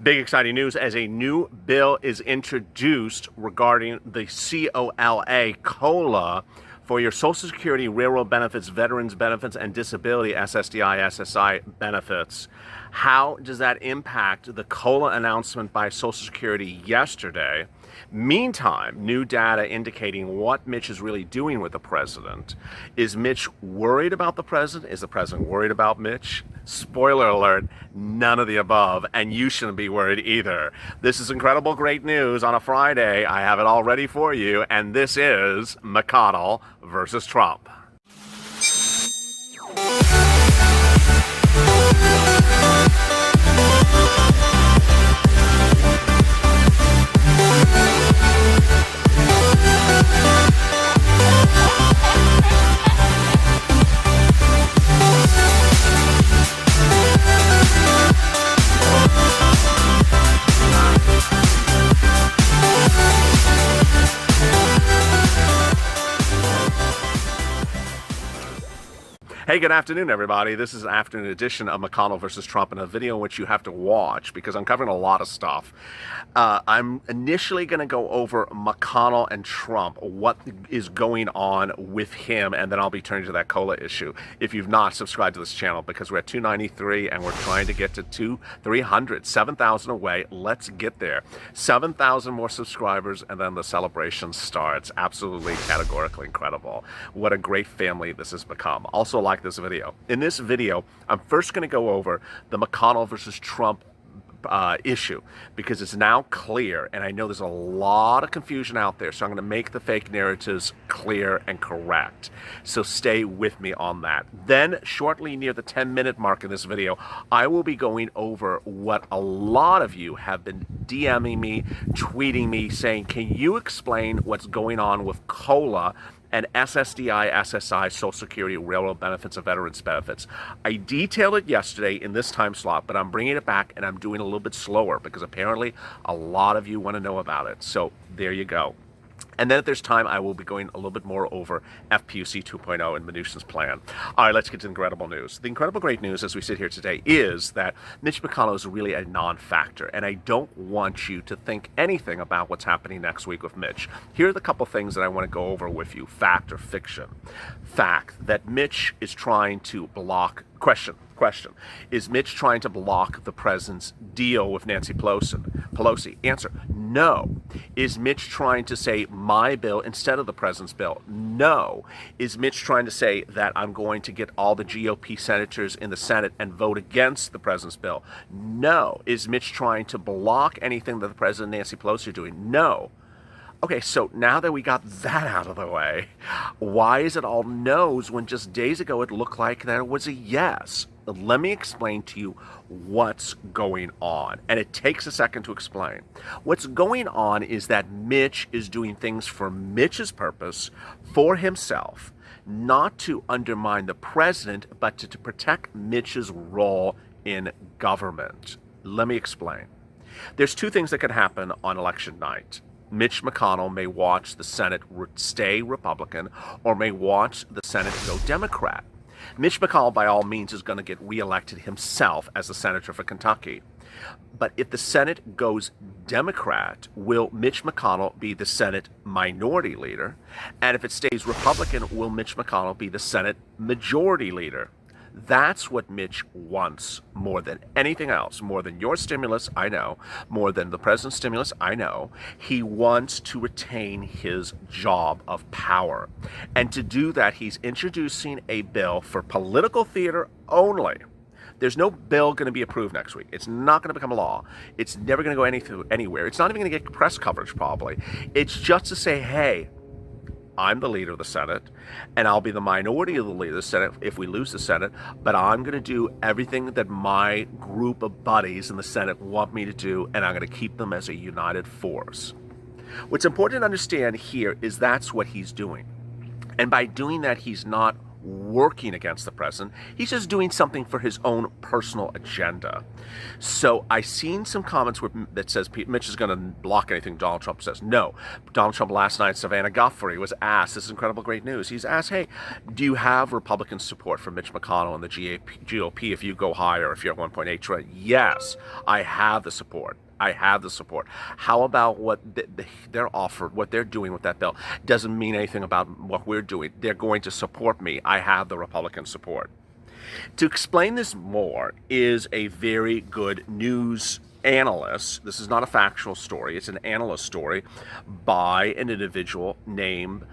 Big exciting news as a new bill is introduced regarding the COLA for your Social Security, railroad benefits, veterans benefits, and disability SSDI, SSI benefits. How does that impact the COLA announcement by Social Security yesterday? Meantime, new data indicating what Mitch is really doing with the president. Is Mitch worried about the president? Is the president worried about Mitch? Spoiler alert, none of the above, and you shouldn't be worried either. This is incredible, great news on a Friday. I have it all ready for you, and this is McConnell versus Trump. Hey, good afternoon, everybody. This is an afternoon edition of McConnell versus Trump, in a video in which you have to watch because I'm covering a lot of stuff. I'm initially going to go over McConnell and Trump, what is going on with him, and then I'll be turning to that COLA issue. If you've not subscribed to this channel, because we're at 293 and we're trying to get to 300, 7,000 away. Let's get there. 7,000 more subscribers, and then the celebration starts. Absolutely, categorically incredible. What a great family this has become. Also, like this video. In this video, I'm first going to go over the McConnell versus Trump issue, because it's now clear, and I know there's a lot of confusion out there, so I'm going to make the fake narratives clear and correct. So stay with me on that. Then, shortly near the 10-minute mark in this video, I will be going over what a lot of you have been DMing me, tweeting me, saying, can you explain what's going on with COLA and SSDI, SSI, Social Security, railroad benefits, and veterans benefits. I detailed it yesterday in this time slot, but I'm bringing it back and I'm doing it a little bit slower because apparently a lot of you want to know about it. So there you go. And then if there's time, I will be going a little bit more over FPUC 2.0 and Mnuchin's plan. All right, let's get to the incredible news. The incredible great news as we sit here today is that Mitch McConnell is really a non-factor, and I don't want you to think anything about what's happening next week with Mitch. Here are the couple things that I want to go over with you, fact or fiction. Fact, that Mitch is trying to block, question. Is Mitch trying to block the president's deal with Nancy Pelosi? Answer, no. Is Mitch trying to say my bill instead of the president's bill? No. Is Mitch trying to say that I'm going to get all the GOP senators in the Senate and vote against the president's bill? No. Is Mitch trying to block anything that the president and Nancy Pelosi are doing? No. Okay, so now that we got that out of the way, why is it all no's when just days ago it looked like that it was a yes? Let me explain to you what's going on, and it takes a second to explain. What's going on is that Mitch is doing things for Mitch's purpose, for himself, not to undermine the president, but to protect Mitch's role in government. Let me explain. There's two things that could happen on election night. Mitch McConnell may watch the Senate stay Republican or may watch the Senate go Democrat. Mitch McConnell, by all means, is going to get reelected himself as the senator for Kentucky. But if the Senate goes Democrat, will Mitch McConnell be the Senate minority leader? And if it stays Republican, will Mitch McConnell be the Senate majority leader? That's what Mitch wants more than anything else, more than your stimulus, I know, more than the president's stimulus, I know. He wants to retain his job of power. And to do that, he's introducing a bill for political theater only. There's no bill going to be approved next week. It's not going to become a law. It's never going to go anywhere. It's not even going to get press coverage, probably. It's just to say, hey, I'm the leader of the Senate, and I'll be the minority of the leader of the Senate if we lose the Senate, but I'm going to do everything that my group of buddies in the Senate want me to do, and I'm going to keep them as a united force. What's important to understand here is that's what he's doing. And by doing that, he's not working against the president. He's just doing something for his own personal agenda. So I seen some comments that says Mitch is going to block anything Donald Trump says. No. Donald Trump last night, Savannah Guthrie was asked, this is incredible great news, he's asked, hey, do you have Republican support for Mitch McConnell and the GOP if you go higher, if you're at 1.8 trillion? Yes, I have the support. I have the support. How about what they're offered, what they're doing with that bill? Doesn't mean anything about what we're doing. They're going to support me. I have the Republican support. To explain this more is a very good news analyst. This is not a factual story. It's an analyst story by an individual named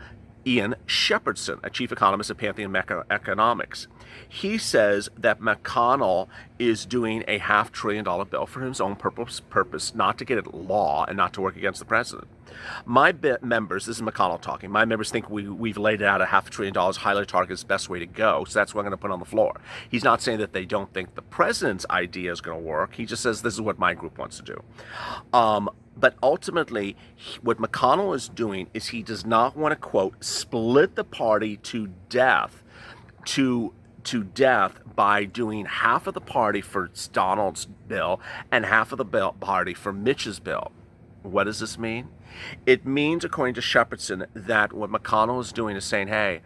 Ian Shepherdson, a chief economist at Pantheon Economics. He says that McConnell is doing a $500 billion bill for his own purpose, not to get it law and not to work against the president. My members, this is McConnell talking, my members think we've laid out a $500 billion highly targeted is the best way to go, so that's what I'm going to put on the floor. He's not saying that they don't think the president's idea is going to work. He just says this is what my group wants to do. But ultimately, what McConnell is doing is he does not want to, quote, split the party to death, to death by doing half of the party for Donald's bill and half of the party for Mitch's bill. What does this mean? It means, according to Shepherdson, that what McConnell is doing is saying, hey,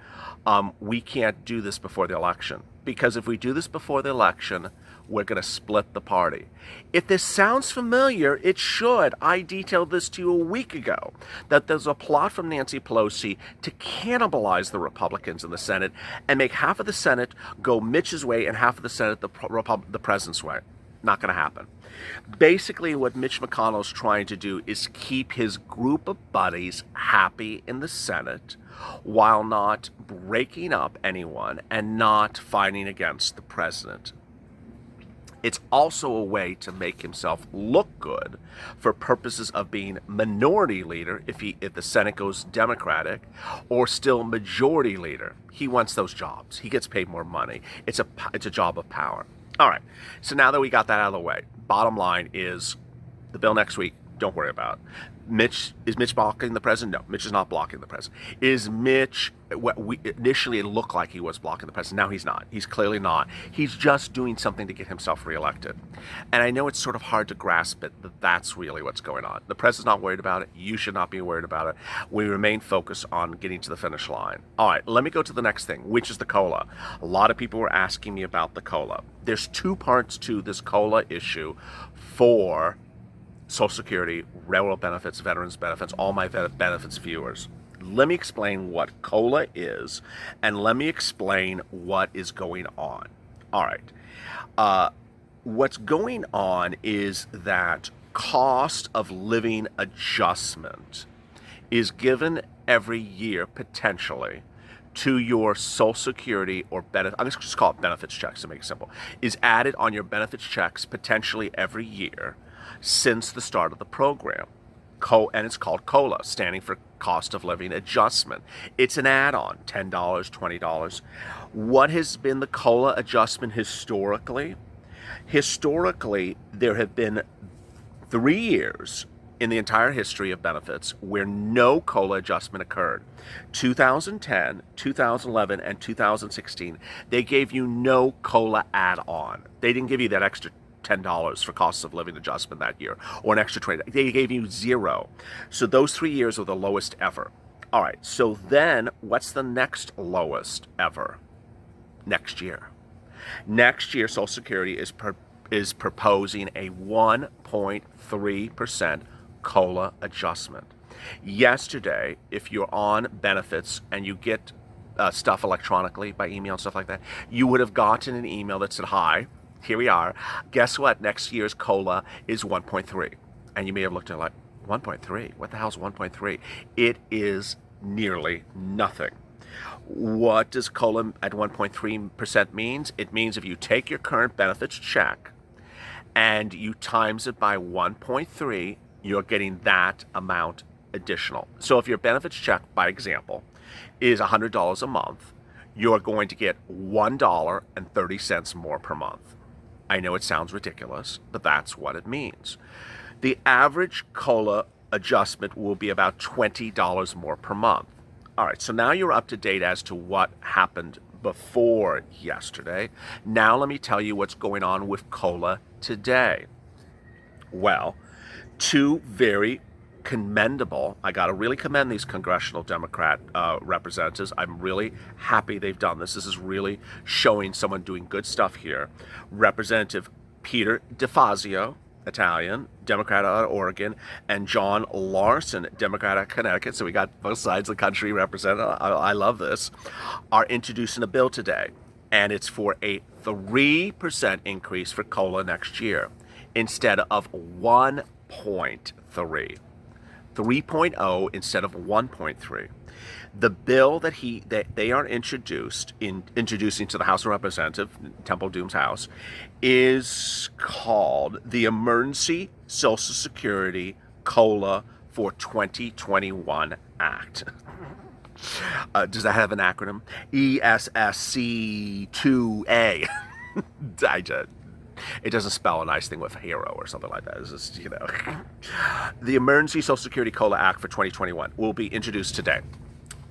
we can't do this before the election. Because if we do this before the election, we're going to split the party. If this sounds familiar, it should. I detailed this to you a week ago, that there's a plot from Nancy Pelosi to cannibalize the Republicans in the Senate and make half of the Senate go Mitch's way and half of the Senate the president's way. Not going to happen. Basically, what Mitch McConnell is trying to do is keep his group of buddies happy in the Senate while not breaking up anyone and not fighting against the president. It's also a way to make himself look good for purposes of being minority leader if the Senate goes Democratic, or still majority leader. He wants those jobs. He gets paid more money. It's a job of power. All right. So now that we got that out of the way, bottom line is the bill next week, don't worry about it. Is Mitch blocking the president? No, Mitch is not blocking the president. Is Mitch, initially it looked like he was blocking the president. Now he's not. He's clearly not. He's just doing something to get himself reelected. And I know it's sort of hard to grasp it, but that's really what's going on. The president's not worried about it. You should not be worried about it. We remain focused on getting to the finish line. All right, let me go to the next thing, which is the COLA. A lot of people were asking me about the COLA. There's two parts to this COLA issue for Social Security, railroad benefits, veterans benefits, all my benefits viewers. Let me explain what COLA is, and let me explain what is going on. All right. What's going on is that cost of living adjustment is given every year, potentially, to your Social Security or benefit. I'm just call it benefits checks to make it simple. Is added on your benefits checks potentially every year since the start of the program. And it's called COLA, standing for cost of living adjustment. It's an add-on, $10, $20. What has been the COLA adjustment historically? Historically, there have been 3 years in the entire history of benefits where no COLA adjustment occurred. 2010, 2011, and 2016, they gave you no COLA add-on. They didn't give you that extra $10 for cost of living adjustment that year, or an extra $20. They gave you 0. So those 3 years were the lowest ever. All right, so then what's the next lowest ever? Next year. Next year, Social Security is proposing a 1.3% COLA adjustment. Yesterday, if you're on benefits and you get stuff electronically by email and stuff like that, you would have gotten an email that said, hi, here we are. Guess what? Next year's COLA is 1.3. And you may have looked at it like, 1.3? What the hell's 1.3? It is nearly nothing. What does COLA at 1.3% means? It means if you take your current benefits check and you times it by 1.3, you're getting that amount additional. So if your benefits check, by example, is $100 a month, you're going to get $1.30 more per month. I know it sounds ridiculous, but that's what it means. The average COLA adjustment will be about $20 more per month. All right, so now you're up to date as to what happened before yesterday. Now let me tell you what's going on with COLA today. Well, two very commendable, I got to really commend these congressional Democrat representatives. I'm really happy they've done this. This is really showing someone doing good stuff here. Representative Peter DeFazio, Italian, Democrat out of Oregon, and John Larson, Democrat out of Connecticut. So we got both sides of the country represented. I love this. Are introducing a bill today, and it's for a 3% increase for COLA next year instead of 1.3. 3.0 instead of 1.3. The bill that they are introducing to the House of Representatives, Temple Doom's house, is called the Emergency Social Security COLA for 2021 Act. Does that have an acronym? ESSC2A. It doesn't spell a nice thing with hero or something like that. It's just, The Emergency Social Security COLA Act for 2021 will be introduced today.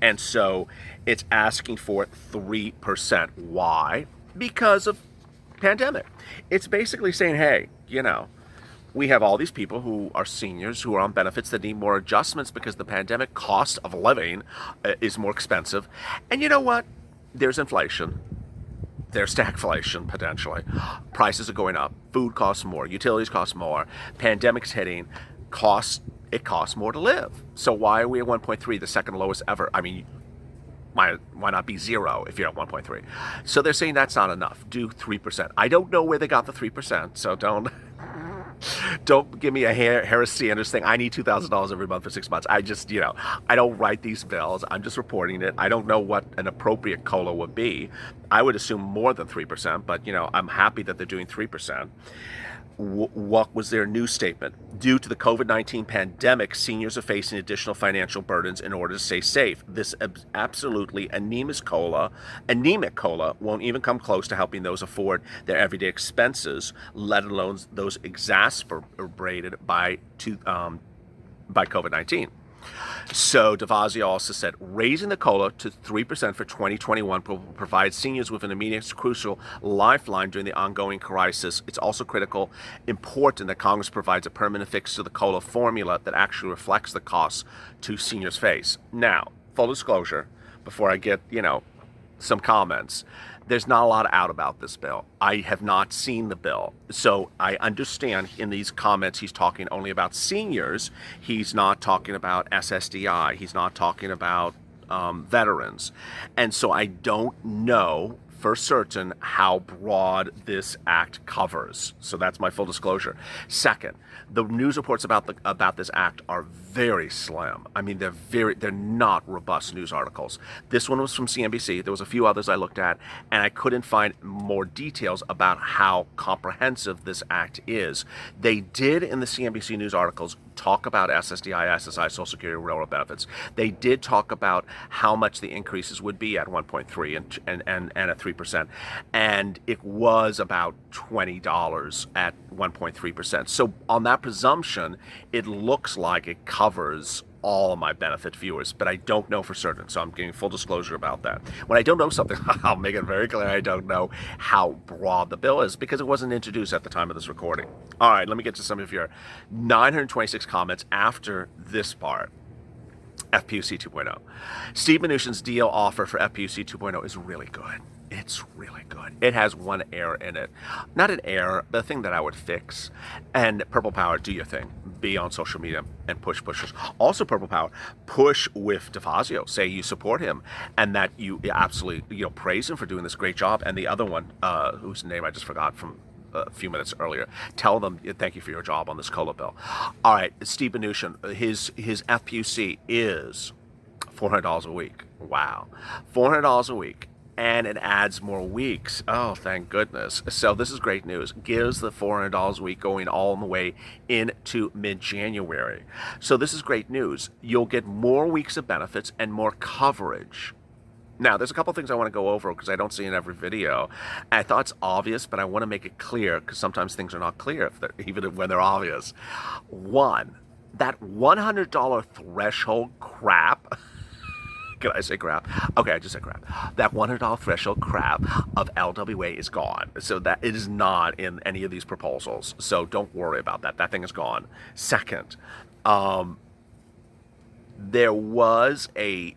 And so it's asking for 3%. Why? Because of pandemic. It's basically saying, hey, we have all these people who are seniors who are on benefits that need more adjustments because the pandemic cost of living is more expensive. And you know what? There's inflation. There's stagflation, potentially. Prices are going up. Food costs more. Utilities cost more. Pandemic's hitting. It costs more to live. So why are we at 1.3, the second lowest ever? I mean, why not be 0 if you're at 1.3? So they're saying that's not enough. Do 3%. I don't know where they got the 3%, so don't give me a Harris Sanders thing. I need $2,000 every month for 6 months. I just, I don't write these bills. I'm just reporting it. I don't know what an appropriate COLA would be. I would assume more than 3%, but, I'm happy that they're doing 3%. What was their news statement? Due to the COVID-19 pandemic, seniors are facing additional financial burdens in order to stay safe. This absolutely anemic COLA won't even come close to helping those afford their everyday expenses, let alone those exacerbated by COVID-19. So DeFazio also said, raising the COLA to 3% for 2021 will provide seniors with an immediate, crucial lifeline during the ongoing crisis. It's also important that Congress provides a permanent fix to the COLA formula that actually reflects the costs to seniors face. Now, full disclosure, before I get, some comments, there's not a lot out about this bill. I have not seen the bill. So I understand in these comments he's talking only about seniors. He's not talking about SSDI. He's not talking about veterans. And so I don't know for certain how broad this act covers. So that's my full disclosure. Second, the news reports about this act are very slim. I mean, they're not robust news articles. This one was from CNBC. There was a few others I looked at, and I couldn't find more details about how comprehensive this act is. They did in the CNBC news articles talk about SSDI, SSI, Social Security, railroad benefits. They did talk about how much the increases would be at 1.3 and at 3%, and it was about $20 at 1.3%. So on that presumption, it looks like it covers all of my benefit viewers, but I don't know for certain, so I'm giving full disclosure about that. When I don't know something, I'll make it very clear I don't know how broad the bill is because it wasn't introduced at the time of this recording. All right, let me get to some of your 926 comments after this part. FPUC 2.0. Steve Mnuchin's deal offer for FPUC 2.0 is really good. It's really good. It has one error in it. Not an error, but a thing that I would fix. And Purple Power, do your thing. Be on social media and pushers. Also, Purple Power, push with DeFazio. Say you support him and that you absolutely praise him for doing this great job. And the other one, whose name I just forgot from a few minutes earlier, tell them thank you for your job on this COLA bill. All right, Steve Mnuchin, his FPUC is $400 a week. Wow, $400 a week. And it adds more weeks. Oh, thank goodness. So this is great news. Gives the $400 a week going all the way into mid-January. So this is great news. You'll get more weeks of benefits and more coverage. Now, there's a couple things I want to go over because I don't see in every video. And I thought it's obvious, but I want to make it clear because sometimes things are not clear even when they're obvious. One, that $100 threshold crap Can I say crap? Okay, I just said crap. That $100 threshold crap of LWA is gone. So that it is not in any of these proposals. So don't worry about that. That thing is gone. Second, there was a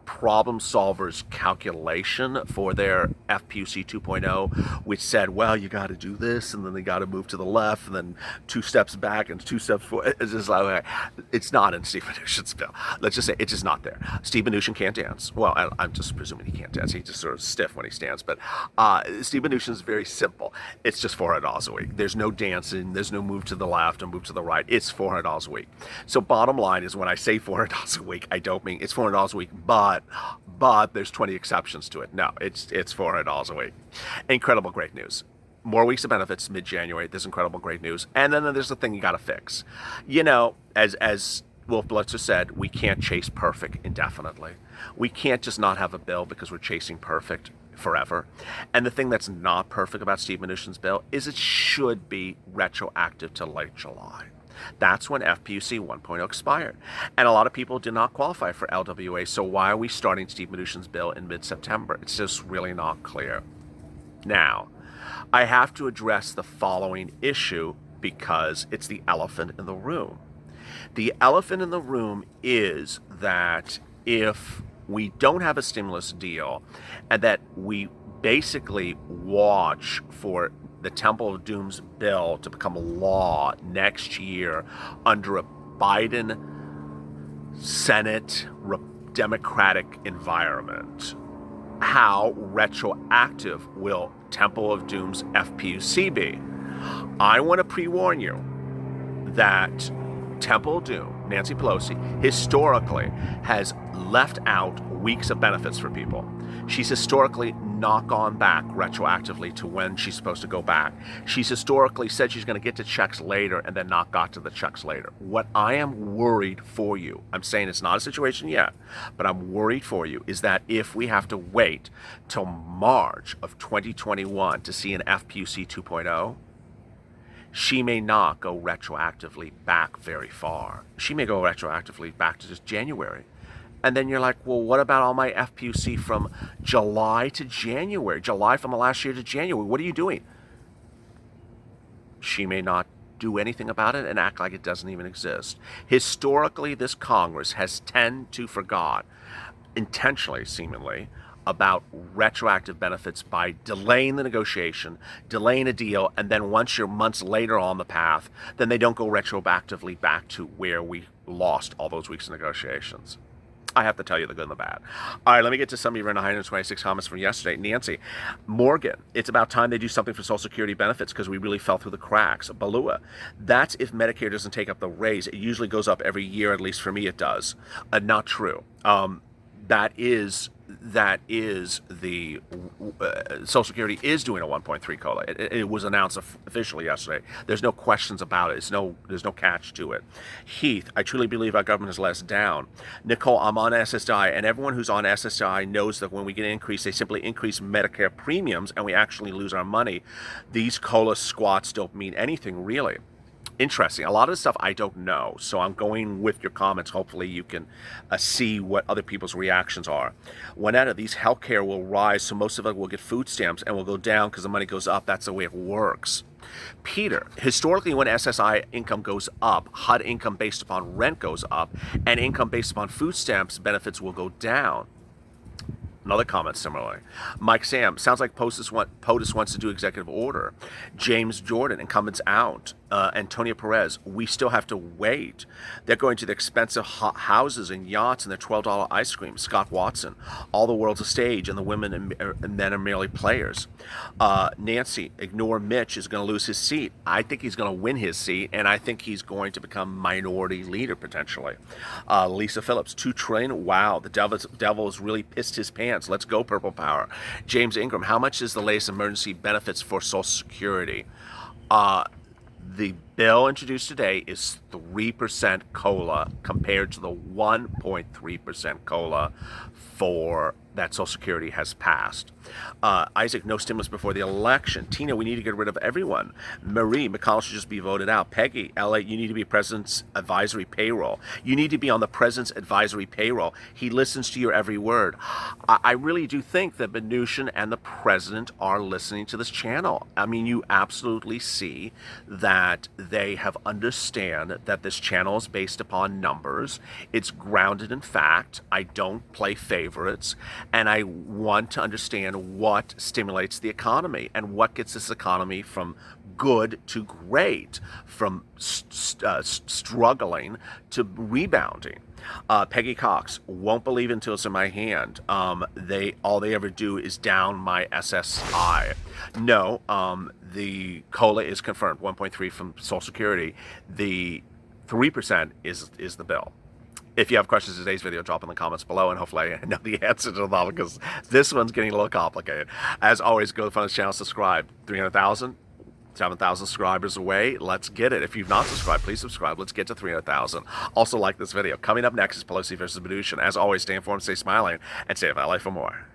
problem solvers calculation for their FPUC 2.0, which said, well, you got to do this, and then they got to move to the left, and then 2 steps back and 2 steps forward. It's just like, okay, it's not in Steve Mnuchin's bill. Let's just say it's just not there. Steve Mnuchin can't dance. Well, I'm just presuming he can't dance. He's just sort of stiff when he stands. But Steve Mnuchin is very simple. It's just $400 a week. There's no dancing. There's no move to the left and move to the right. It's $400 a week. So bottom line is, when I say $400 a week, I don't mean it's $400 a week, but there's 20 exceptions to it. No, it's $400 a week. Incredible great news. More weeks of benefits mid-January. There's incredible great news. And then there's the thing you got to fix. You know, as Wolf Blitzer said, we can't chase perfect indefinitely. We can't just not have a bill because we're chasing perfect forever. And the thing that's not perfect about Steve Mnuchin's bill is it should be retroactive to late July. That's when FPUC 1.0 expired. And a lot of people did not qualify for LWA, so why are we starting Steve Mnuchin's bill in mid-September? It's just really not clear. Now, I have to address the following issue because it's the elephant in the room. The elephant in the room is that if we don't have a stimulus deal and that we basically watch for the Temple of Doom's bill to become law next year under a Biden Senate Democratic environment, how retroactive will Temple of Doom's FPUC be? I want to pre-warn you that Temple of Doom, Nancy Pelosi, historically has left out weeks of benefits for people. She's historically not gone back retroactively to when she's supposed to go back. She's historically said she's going to get to checks later and then not got to the checks later. What I am worried for you, I'm saying it's not a situation yet, but I'm worried for you, is that if we have to wait till March of 2021 to see an FPUC 2.0, she may not go retroactively back very far. She may go retroactively back to just January. And then you're like, well, what about all my FPUC from July to January? July from the last year to January. What are you doing? She may not do anything about it and act like it doesn't even exist. Historically, this Congress has tended to forget, intentionally, seemingly, about retroactive benefits by delaying the negotiation, delaying a deal, and then once you're months later on the path, then they don't go retroactively back to where we lost all those weeks of negotiations. I have to tell you the good and the bad. All right, let me get to some of your 926 comments from yesterday. Nancy, Morgan, it's about time they do something for Social Security benefits because we really fell through the cracks. Balua, that's if Medicare doesn't take up the raise. It usually goes up every year, at least for me it does. Not true. That is the Social Security is doing a 1.3 COLA. It was announced officially yesterday. There's no questions about it. There's no catch to it. Heath, I truly believe our government has let us down. Nicole, I'm on SSI, and everyone who's on SSI knows that when we get an increase, they simply increase Medicare premiums, and we actually lose our money. These COLA squats don't mean anything, really. Interesting. A lot of the stuff I don't know, so I'm going with your comments. Hopefully you can see what other people's reactions are. Juanetta, these healthcare will rise, so most of us will get food stamps and will go down because the money goes up. That's the way it works. Peter, historically when SSI income goes up, HUD income based upon rent goes up, and income based upon food stamps benefits will go down. Another comment similarly. Mike Sam, sounds like POTUS wants to do executive order. James Jordan, incumbents out. Antonia Perez, we still have to wait. They're going to the expensive houses and yachts and their $12 ice cream. Scott Watson, all the world's a stage and the women and men are merely players. Nancy, ignore Mitch is going to lose his seat. I think he's going to win his seat, and I think he's going to become minority leader potentially. Lisa Phillips, $2 trillion. Wow, the devil has really pissed his pants. Let's go, Purple Power. James Ingram, how much is the latest emergency benefits for Social Security? The bill introduced today is 3% COLA compared to the 1.3% COLA for that Social Security has passed Isaac, no stimulus before the election. Tina, we need to get rid of everyone. Marie, McConnell should just be voted out. Peggy, LA, you need to be president's advisory payroll. You need to be on the president's advisory payroll. He listens to your every word. I really do think that Mnuchin and the president are listening to this channel. I mean, you absolutely see that they have understand that this channel is based upon numbers. It's grounded in fact. I don't play favorites, and I want to understand what stimulates the economy and what gets this economy from good to great, from struggling to rebounding. Peggy Cox, won't believe until it's in my hand. All they ever do is down my SSI. No, the COLA is confirmed, 1.3 from Social Security. The 3% is the bill. If you have questions in today's video, drop in the comments below, and hopefully I know the answer to them, because this one's getting a little complicated. As always, go to the front of the channel, subscribe. 300,000, 7,000 subscribers away. Let's get it. If you've not subscribed, please subscribe. Let's get to 300,000. Also, like this video. Coming up next is Pelosi versus Mnuchin. As always, stay informed, stay smiling, and stay in LA for more.